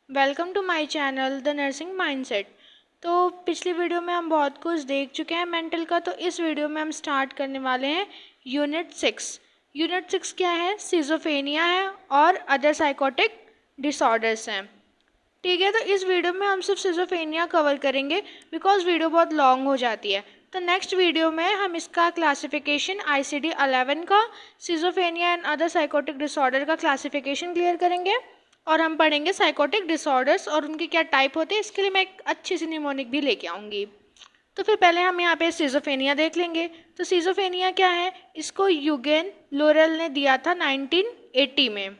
Welcome to my channel the nursing mindset. तो पिछली video में हम बहुत कुछ देख चुके हैं मेंटल का। तो इस वीडियो में हम स्टार्ट करने वाले हैं यूनिट 6। यूनिट 6 क्या है? सिजोफेनिया है और अदर साइकोटिक डिसऑर्डर्स हैं। ठीक है, तो इस वीडियो में हम सिर्फ सिजोफेनिया कवर करेंगे बिकॉज वीडियो बहुत लॉन्ग हो जाती है। तो नेक्स्ट वीडियो में हम इसका क्लासिफिकेशन ICD-11 का, schizophrenia and other psychotic disorder का क्लासिफिकेशन क्लियर करेंगे और हम पढ़ेंगे साइकोटिक डिसऑर्डर्स और उनके क्या टाइप होते हैं। इसके लिए मैं एक अच्छी सी निमोनिक भी लेके आऊँगी। तो फिर पहले हम यहाँ पे सिजोफेनिया देख लेंगे। तो सिजोफेनिया क्या है? इसको यूगेन लोरेल ने दिया था 1980 में।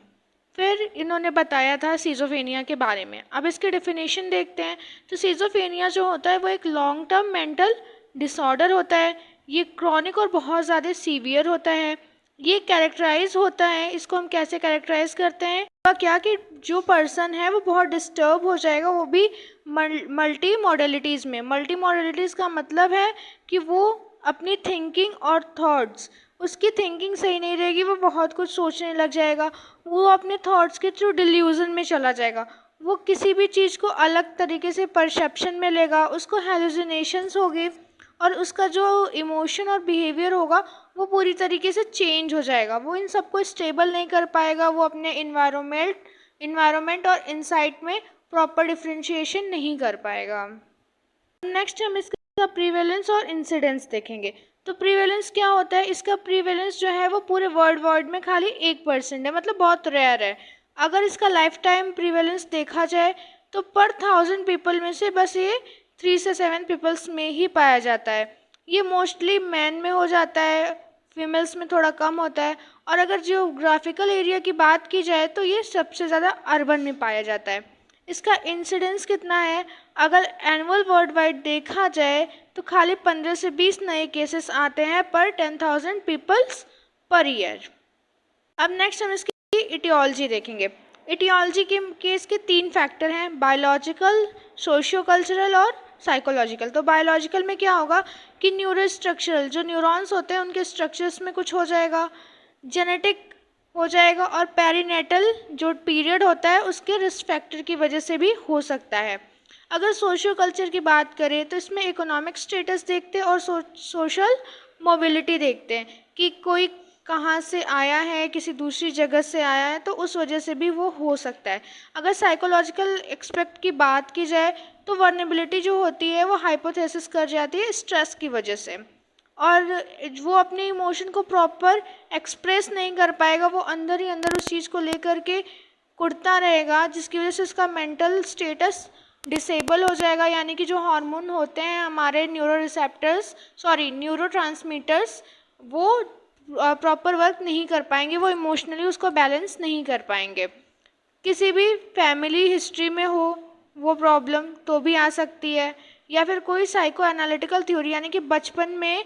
फिर इन्होंने बताया था सिजोफेनिया के बारे में। अब इसके डेफिनेशन देखते हैं। तो सिजोफेनिया जो होता है वो एक लॉन्ग टर्म मेंटल डिसऑर्डर होता है। ये क्रॉनिक और बहुत ज़्यादा सीवियर होता है। ये कैरेक्टराइज होता है, इसको हम कैसे कैरेक्टराइज करते हैं? क्या कि जो पर्सन है वो बहुत डिस्टर्ब हो जाएगा, वो भी मल्टी मॉडलिटीज़ में। मल्टी मॉडलिटीज़ का मतलब है कि वो अपनी थिंकिंग और थॉट्स, उसकी थिंकिंग सही नहीं रहेगी, वो बहुत कुछ सोचने लग जाएगा, वो अपने थॉट्स के थ्रू डिल्यूजन में चला जाएगा, वो किसी भी चीज़ को अलग तरीके से परसेप्शन में लेगा, उसको हेलुसिनेशंस होगी और उसका जो इमोशन और बिहेवियर होगा वो पूरी तरीके से चेंज हो जाएगा। वो इन सबको स्टेबल नहीं कर पाएगा, वो अपने इन्वायरमेंट और इनसाइट में प्रॉपर डिफ्रेंशिएशन नहीं कर पाएगा। नेक्स्ट हम इसका प्रीवेलेंस और इंसिडेंस देखेंगे। तो प्रीवेलेंस क्या होता है? इसका प्रीवेलेंस जो है वो पूरे वर्ल्ड में खाली 1% है, मतलब बहुत रेयर है। अगर इसका लाइफ टाइम प्रीवेलेंस देखा जाए तो पर 1000 पीपल में से बस ये 3 से 7 पीपल्स में ही पाया जाता है। ये मोस्टली मैन में हो जाता है, फीमेल्स में थोड़ा कम होता है। और अगर जियोग्राफिकल एरिया की बात की जाए तो ये सबसे ज़्यादा अर्बन में पाया जाता है। इसका इंसिडेंस कितना है? अगर एनुअल वर्ल्ड वाइड देखा जाए तो खाली 15 से 20 नए केसेस आते हैं पर 10,000 पीपल्स पर ईयर। अब नेक्स्ट हम इसकी इटियोलॉजी देखेंगे। इटियोलॉजी के इसके 3 फैक्टर हैं, बायोलॉजिकल, सोशियो कल्चरल और साइकोलॉजिकल। तो बायोलॉजिकल में क्या होगा कि न्यूरो स्ट्रक्चरल, जो न्यूरॉन्स होते हैं उनके स्ट्रक्चर्स में कुछ हो जाएगा, जेनेटिक हो जाएगा और पेरीनेटल जो पीरियड होता है उसके रिस्क फैक्टर की वजह से भी हो सकता है। अगर सोशियो कल्चर की बात करें तो इसमें इकोनॉमिक स्टेटस देखते हैं और सोशल मोबिलिटी देखते हैं कि कोई कहाँ से आया है, किसी दूसरी जगह से आया है, तो उस वजह से भी वो हो सकता है। अगर साइकोलॉजिकल एक्सपेक्ट की बात की जाए तो वर्नेबिलिटी जो होती है वो हाइपोथेसिस कर जाती है स्ट्रेस की वजह से, और वो अपने इमोशन को प्रॉपर एक्सप्रेस नहीं कर पाएगा, वो अंदर ही अंदर उस चीज़ को लेकर के कुढ़ता रहेगा, जिसकी वजह से उसका मेंटल स्टेटस डिसेबल हो जाएगा। यानी कि जो हार्मोन होते हैं हमारे न्यूरोट्रांसमीटर्स, वो प्रॉपर वर्क नहीं कर पाएंगे, वो इमोशनली उसको बैलेंस नहीं कर पाएंगे। किसी भी फैमिली हिस्ट्री में हो वो प्रॉब्लम तो भी आ सकती है, या फिर कोई साइको एनालिटिकल थ्योरी यानी कि बचपन में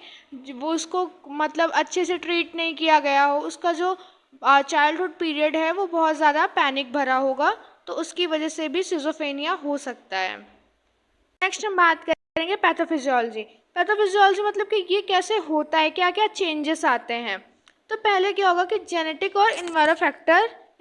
वो उसको मतलब अच्छे से ट्रीट नहीं किया गया हो, उसका जो चाइल्डहुड पीरियड है वो बहुत ज़्यादा पैनिक भरा होगा, तो उसकी वजह से भी सिजोफेनिया हो सकता है। नेक्स्ट हम बात करेंगे पैथोफिजियोलॉजी। पैथोफिजियोलॉजी मतलब कि ये कैसे होता है, क्या क्या चेंजेस आते हैं। तो पहले क्या होगा कि जेनेटिक और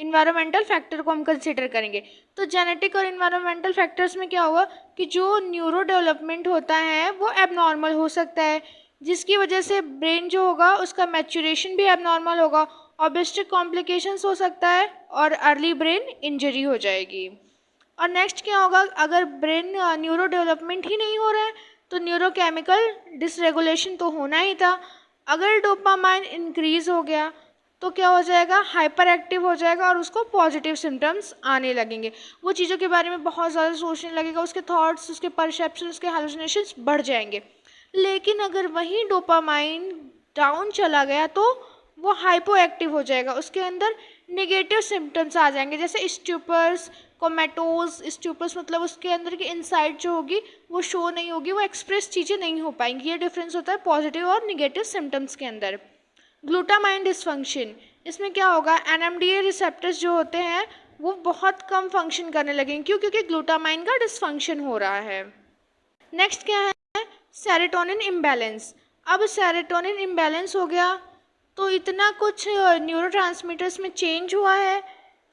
इन्वायरमेंटल फैक्टर को हम कंसीडर करेंगे। तो जेनेटिक और इन्वायरमेंटल फैक्टर्स में क्या होगा कि जो न्यूरो डेवलपमेंट होता है वो एबनॉर्मल हो सकता है, जिसकी वजह से ब्रेन जो होगा उसका मैच्योरेशन भी एबनॉर्मल होगा, ऑब्स्टेट्रिक कॉम्प्लिकेशंस हो सकता है और अर्ली ब्रेन इंजरी हो जाएगी। और नेक्स्ट क्या होगा, अगर ब्रेन न्यूरो डेवलपमेंट ही नहीं हो रहा है तो न्यूरोकेमिकल डिसरेगुलेशन तो होना ही था। अगर डोपामाइन इंक्रीज हो गया तो क्या हो जाएगा, हाइपर एक्टिव हो जाएगा और उसको पॉजिटिव सिम्टम्स आने लगेंगे, वो चीज़ों के बारे में बहुत ज़्यादा सोचने लगेगा, उसके थॉट्स, उसके परसेप्शन, उसके हेलुसिनेशंस बढ़ जाएंगे। लेकिन अगर वही डोपामाइन डाउन चला गया तो वो हाइपो एक्टिव हो जाएगा, उसके अंदर नेगेटिव सिम्टम्स आ जाएंगे, जैसे स्ट्यूपर्स, कोमेटोज। स्ट्यूपर्स मतलब उसके अंदर की इनसाइट जो होगी वो शो नहीं होगी, वो एक्सप्रेस चीज़ें नहीं हो पाएंगी। ये डिफरेंस होता है पॉजिटिव और निगेटिव सिम्टम्स के अंदर। ग्लूटामाइन डिसफंक्शन, इसमें क्या होगा, NMDA रिसेप्टर्स जो होते हैं वो बहुत कम फंक्शन करने लगेंगे, क्योंकि ग्लूटामाइन का डिसफंक्शन हो रहा है। नेक्स्ट क्या है, सेरोटोनिन इम्बैलेंस। अब सेरोटोनिन इम्बैलेंस हो गया तो इतना कुछ न्यूरोट्रांसमीटर्स में चेंज हुआ है,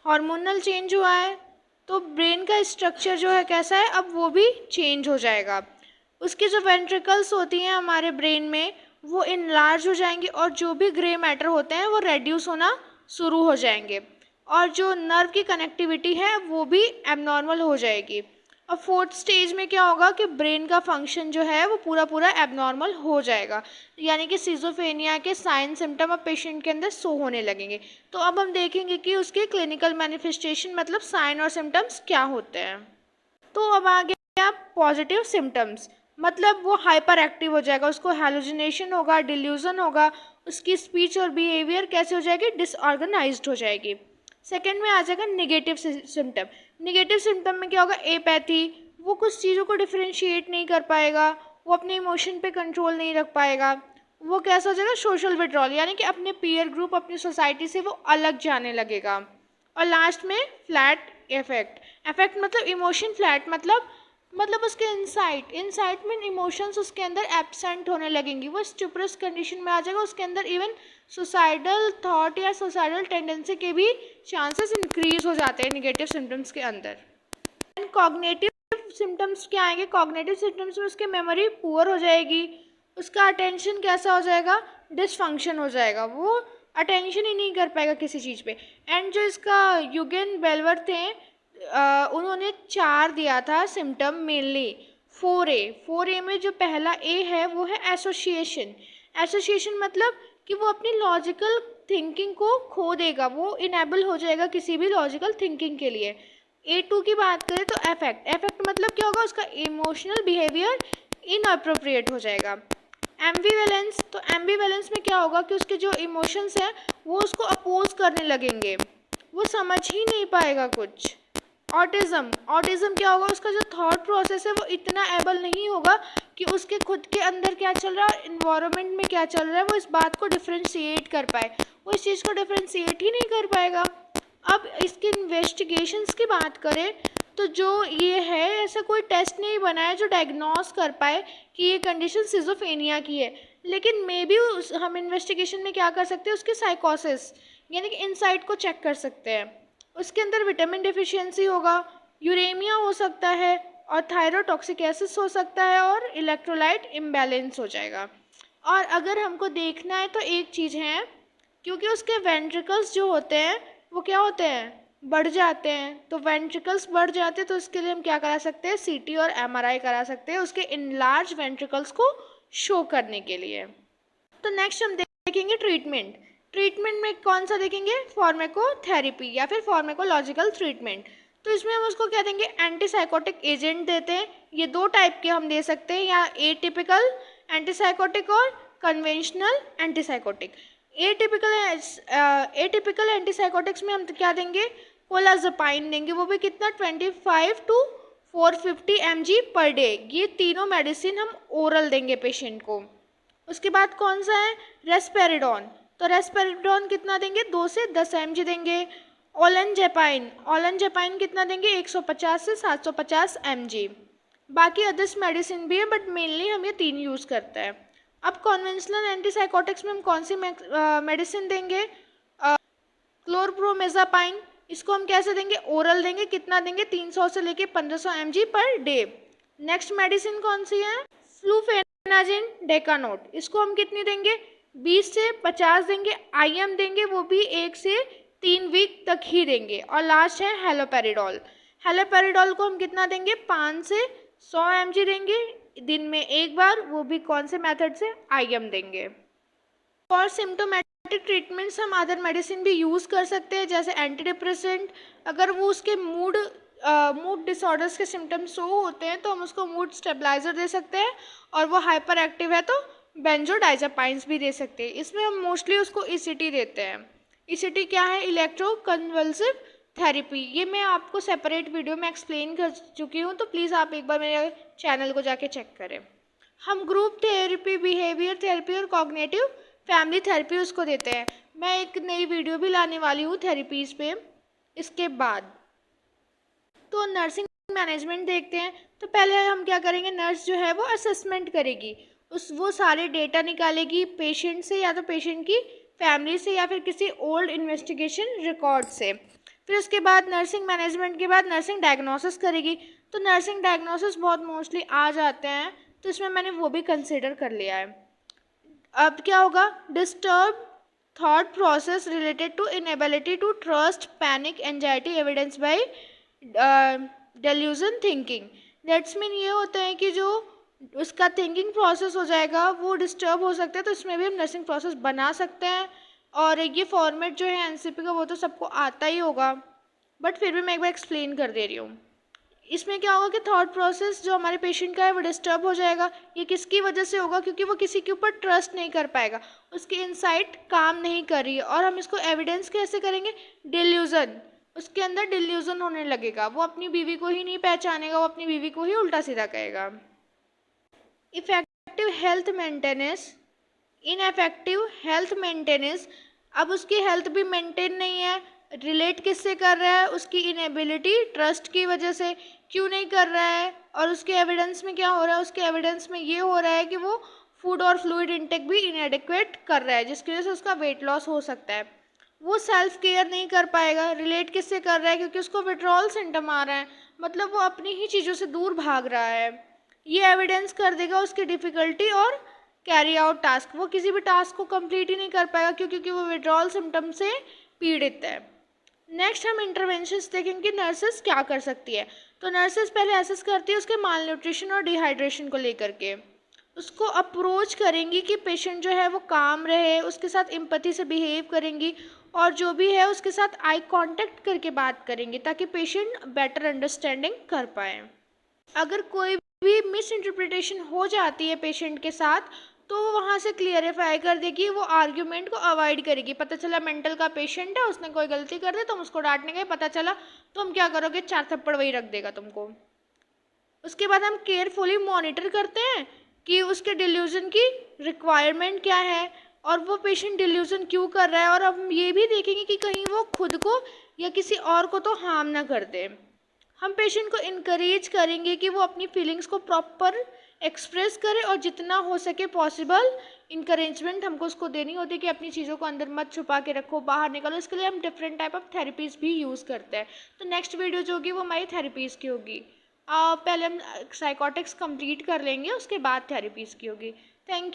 हार्मोनल चेंज हुआ है, तो ब्रेन का स्ट्रक्चर जो है कैसा है, अब वो भी चेंज हो जाएगा। उसकी जो वेंट्रिकल्स होती हैं हमारे ब्रेन में वो इनलार्ज हो जाएंगी और जो भी ग्रे मैटर होते हैं वो रेड्यूस होना शुरू हो जाएंगे और जो नर्व की कनेक्टिविटी है वो भी एबनॉर्मल हो जाएगी। अब फोर्थ स्टेज में क्या होगा कि ब्रेन का फंक्शन जो है वो पूरा पूरा एबनॉर्मल हो जाएगा, यानी कि सिजोफ्रेनिया के साइन सिम्टम अब पेशेंट के अंदर शो होने लगेंगे। तो अब हम देखेंगे कि उसके क्लिनिकल मैनिफेस्टेशन मतलब साइन और सिम्टम्स क्या होते हैं। तो अब आ गया पॉजिटिव सिम्टम्स, मतलब वो हाइपर एक्टिव हो जाएगा, उसको हेलुसिनेशन होगा, डिल्यूजन होगा, उसकी स्पीच और बिहेवियर कैसे हो जाएगी, डिसऑर्गेनाइज्ड हो जाएगी। सेकेंड में आ जाएगा निगेटिव सिम्टम। निगेटिव सिम्टम में क्या होगा, एपैथी, वो कुछ चीज़ों को डिफ्रेंशिएट नहीं कर पाएगा, वो अपने इमोशन पे कंट्रोल नहीं रख पाएगा, वो कैसा हो जाएगा, सोशल विड्रॉल, यानी कि अपने पीयर ग्रुप अपनी सोसाइटी से वो अलग जाने लगेगा। और लास्ट में फ्लैट इफेक्ट। इफेक्ट मतलब इमोशन, फ्लैट मतलब उसके इनसाइट में इमोशंस उसके अंदर एब्सेंट होने लगेंगी, वो स्टुपरस कंडीशन में आ जाएगा, उसके अंदर इवन सुसाइडल थॉट या सुसाइडल टेंडेंसी के भी चांसेस इंक्रीज हो जाते हैं निगेटिव सिम्टम्स के अंदर। एंड कॉग्निटिव सिम्टम्स क्या आएंगे, कॉग्निटिव सिम्टम्स में उसकी मेमोरी पुअर हो जाएगी, उसका अटेंशन कैसा हो जाएगा, डिसफंक्शन हो जाएगा, वो अटेंशन ही नहीं कर पाएगा किसी चीज़ पे। एंड जो इसका यूगेन बेलवर थे उन्होंने 4 दिया था सिम्टम मेनली। 4A में जो पहला ए है वो है एसोसिएशन। एसोसिएशन मतलब कि वो अपनी लॉजिकल थिंकिंग को खो देगा, वो इनेबल हो जाएगा किसी भी लॉजिकल थिंकिंग के लिए। A2 की बात करें तो अफेक्ट मतलब क्या होगा, उसका इमोशनल बिहेवियर इनअप्रोप्रिएट हो जाएगा। एम्बिवेलेंस, तो एम्बिवेलेंस में क्या होगा कि उसके जो इमोशंस हैं वो उसको अपोज करने लगेंगे, वो समझ ही नहीं पाएगा कुछ। ऑटिज्म क्या होगा, उसका जो थॉट प्रोसेस है वो इतना एबल नहीं होगा कि उसके खुद के अंदर क्या चल रहा है, इन्वायरमेंट में क्या चल रहा है, वो इस बात को डिफ्रेंशिएट कर पाए, वो इस चीज़ को डिफ्रेंशिएट ही नहीं कर पाएगा। अब इसके इन्वेस्टिगेशंस की बात करें तो जो ये है ऐसा कोई टेस्ट नहीं बना है जो डायग्नोस कर पाए कि ये कंडीशन सिजोफ्रेनिया की है, लेकिन मे बी हम इन्वेस्टिगेशन में क्या कर सकते हैं, उसके साइकोसिस यानी कि इनसाइट को चेक कर सकते हैं। उसके अंदर विटामिन डिफिशियंसी होगा, यूरेमिया हो सकता है और थायरोटॉक्सिकेसिस हो सकता है और इलेक्ट्रोलाइट इम्बैलेंस हो जाएगा। और अगर हमको देखना है तो एक चीज़ है, क्योंकि उसके वेंट्रिकल्स जो होते हैं वो क्या होते हैं, बढ़ जाते हैं, तो वेंट्रिकल्स बढ़ जाते हैं तो उसके लिए हम क्या करा सकते हैं, सीटी और एमआरआई करा सकते हैं उसके इनलार्ज वेंट्रिकल्स को शो करने के लिए। तो नेक्स्ट हम देखेंगे ट्रीटमेंट में कौन सा देखेंगे, फार्माकोथेरेपी या फिर फार्माकोलॉजिकल ट्रीटमेंट। तो इसमें हम उसको क्या देंगे, एंटीसाइकोटिक एजेंट देते हैं, ये 2 टाइप के हम दे सकते हैं, या एटिपिकल एंटीसाइकोटिक और कन्वेंशनल एंटीसाइकोटिक। एटिपिकल एंटीसाइकोटिक्स में हम क्या देंगे, कोलाजपाइन देंगे, वो भी कितना 25 to 450 mg पर डे, ये तीनों मेडिसिन हम ओरल देंगे पेशेंट को। उसके बाद कौन सा है, रेस्पेरिडोन, तो रेस्पेरिडोन कितना देंगे, 2 से 10 mg देंगे। ओलेंजेपाइन कितना देंगे, 150 से 750 mg। बाकी अदर्स मेडिसिन भी है बट मेनली हम ये 3 यूज़ करते हैं। अब कॉन्वेंशनल एंटीसाइकोटिक्स में हम कौन सी मेडिसिन देंगे, क्लोरप्रोमेज़ापाइन, इसको हम कैसे देंगे, ओरल देंगे, कितना देंगे, 300 से लेके 1500 mg per day. Next medicine कौन सी है, फ्लूफेनाजिन डेकानोट, इसको हम कितनी देंगे, 20 से 50 देंगे, IM देंगे, वो भी 1 से 3 वीक तक ही देंगे। और लास्ट है हेलोपेरिडोल को हम कितना देंगे, 5 से 100 mg देंगे दिन में एक बार, वो भी कौन से मेथड से, IM देंगे। फॉर सिम्टोमेटिक ट्रीटमेंट्स हम अदर मेडिसिन भी यूज़ कर सकते हैं, जैसे एंटी डिप्रेसेंट, अगर वो उसके मूड डिसऑर्डर्स के सिम्टम्स शो होते हैं तो हम उसको मूड स्टेबलाइज़र दे सकते हैं, और वो हाइपर एक्टिव है तो बेंजोडाइज़ेपाइंस भी दे सकते हैं। इसमें हम मोस्टली उसको ECT देते हैं। ECT क्या है, इलेक्ट्रो कन्वल्सिव थेरेपी, ये मैं आपको सेपरेट वीडियो में एक्सप्लेन कर चुकी हूँ, तो प्लीज़ आप एक बार मेरे चैनल को जाके चेक करें। हम ग्रुप थेरेपी, बिहेवियर थेरेपी और कॉग्निटिव फैमिली थेरेपी उसको देते हैं। मैं एक नई वीडियो भी लाने वाली हूँ थेरेपीज़ पे इसके बाद। तो नर्सिंग मैनेजमेंट देखते हैं। तो पहले हम क्या करेंगे, नर्स जो है वो असेसमेंट करेगी, वो सारे डेटा निकालेगी पेशेंट से, या तो पेशेंट की फैमिली से, या फिर किसी ओल्ड इन्वेस्टिगेशन रिकॉर्ड से। फिर उसके बाद नर्सिंग मैनेजमेंट के बाद नर्सिंग डायग्नोसिस करेगी। तो नर्सिंग डायग्नोसिस बहुत मोस्टली आ जाते हैं, तो इसमें मैंने वो भी कंसिडर कर लिया है। अब क्या होगा, disturb thought process related to inability to trust, panic, anxiety, evidence by delusion thinking. That's mean ये होता है कि जो उसका थिंकिंग प्रोसेस हो जाएगा वो डिस्टर्ब हो सकता है, तो इसमें भी हम नर्सिंग प्रोसेस बना सकते हैं। और ये फॉर्मेट जो है एनसीपी का वो तो सबको आता ही होगा, बट फिर भी मैं एक बार एक्सप्लेन कर दे रही हूँ। इसमें क्या होगा कि थॉट प्रोसेस जो हमारे पेशेंट का है वो डिस्टर्ब हो जाएगा। ये किसकी वजह से होगा, क्योंकि वो किसी के ऊपर ट्रस्ट नहीं कर पाएगा, उसकी इनसाइट काम नहीं कर रही है। और हम इसको एविडेंस कैसे करेंगे, डिल्यूजन, उसके अंदर डिल्यूजन होने लगेगा, वो अपनी बीवी को ही नहीं पहचानेगा, वो अपनी बीवी को ही उल्टा सीधा कहेगा। Effective health maintenance, ineffective health maintenance, अब उसकी हेल्थ भी मेंटेन नहीं है, रिलेट किससे कर रहा है, उसकी इनएबिलिटी ट्रस्ट की वजह से। क्यों नहीं कर रहा है, और उसके एविडेंस में क्या हो रहा है, उसके एविडेंस में ये हो रहा है कि वो फूड और फ्लूइड इंटेक भी इनएडिक्वेट कर रहा है, जिसकी वजह से उसका वेट लॉस हो सकता है। वो सेल्फ केयर नहीं कर पाएगा, रिलेट किससे कर रहा है, क्योंकि उसको विड्रॉल सिम्टम आ रहा है, मतलब वो अपनी ही चीज़ों से दूर भाग रहा है। ये एविडेंस कर देगा उसकी डिफ़िकल्टी और कैरी आउट टास्क, वो किसी भी टास्क को कंप्लीट ही नहीं कर पाएगा, क्योंकि वो विड्रॉल सिम्टम से पीड़ित है। नेक्स्ट हम इंटरवेंशंस देखेंगे कि नर्सेस क्या कर सकती है। तो नर्सेस पहले एसेस करती है उसके माल न्यूट्रिशन और डिहाइड्रेशन को लेकर के, उसको अप्रोच करेंगी कि पेशेंट जो है वो काम रहे, उसके साथ एम्पैथी से बिहेव करेंगी, और जो भी है उसके साथ आई कांटेक्ट करके बात करेंगी, ताकि पेशेंट बेटर अंडरस्टैंडिंग कर पाए। अगर कोई भी मिस इंटरप्रिटेशन हो जाती है पेशेंट के साथ, तो वो वहाँ से क्लियरिफाई कर देगी, वो आर्ग्यूमेंट को अवॉइड करेगी। पता चला मेंटल का पेशेंट है, उसने कोई गलती कर दी, तुम उसको डांटने गए, पता चला तो हम क्या करोगे, 4 थप्पड़ वही रख देगा तुमको। उसके बाद हम केयरफुली मॉनिटर करते हैं कि उसके डिल्यूजन की रिक्वायरमेंट क्या है, और वो पेशेंट डिल्यूजन क्यों कर रहा है, और हम ये भी देखेंगे कि कहीं वो खुद को या किसी और को तो हार्म ना कर दे। हम पेशेंट को इनकरेज करेंगे कि वो अपनी फीलिंग्स को प्रॉपर एक्सप्रेस करे, और जितना हो सके पॉसिबल इनकरेजमेंट हमको उसको देनी होती है कि अपनी चीज़ों को अंदर मत छुपा के रखो, बाहर निकलो। इसके लिए हम डिफरेंट टाइप ऑफ थेरेपीज़ भी यूज़ करते हैं। तो नेक्स्ट वीडियो जो होगी वो हमारी थेरेपीज़ की होगी। पहले हम साइकोटिक्स कंप्लीट कर लेंगे, उसके बाद थेरेपीज़ की होगी। Thank you.